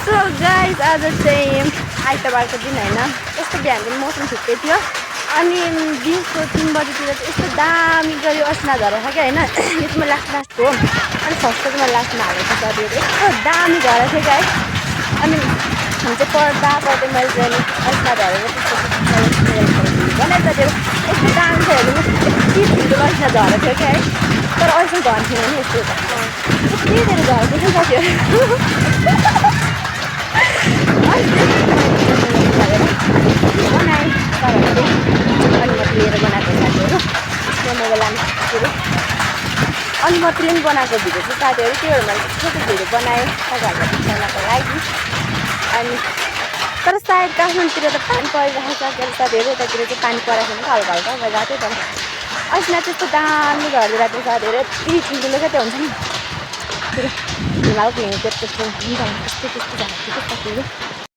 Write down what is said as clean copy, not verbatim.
So guys आज चाहिँ आइतबारको दिन होइन, यस्तो बिहान चाहिँ मौसम ठिकै थियो अनि दिउँसो 3 बजीतिर चाहिँ यस्तो दामी गरी अस्ना झरेको छ क्या होइन। यो चाहिँ मैले लास्ट हो अनि फर्स्टको चाहिँ मैले लास्टमा हालेको छ साथीहरू, यस्तो दामी झरेको थियो गाइस। अनि हामी चाहिँ पढ्दा मैले चाहिँ अस्ना झरेर त्यस्तो बनाइ साथीहरू यस्तो दामी छ हेर्नु, यति ठुलो अस्ना झरेको थियो क्या है। तर अहिलेसम्म झर्ने थिएन नि यस्तो यति धेरै झरेको थियो साथीहरू। बनाएँ तर अनुमति लिएर बनाएको साथीहरू, यसमा मोबाइल लानु अनुमति लिएर बनाएको भिडियो चाहिँ साथीहरू, त्योहरू मैले छोटो भिडियो बनाएँ तपाईँहरूलाई देखाउनको लागि। अनि तर सायद काठमाडौँतिर त पानी परिरहेको छ साथीहरू, यतातिर चाहिँ पानी परेको छैन, हल्का हल्का भइरहेको थियो। तर अस्ना त्यस्तो दामी झरिरहेको थियो साथीहरू, यति ठुल्ठुलो क्या त्यो हुन्छ नि हिमालको हिउँ त्यस्तो त्यस्तो झरेको थियो साथीहरू।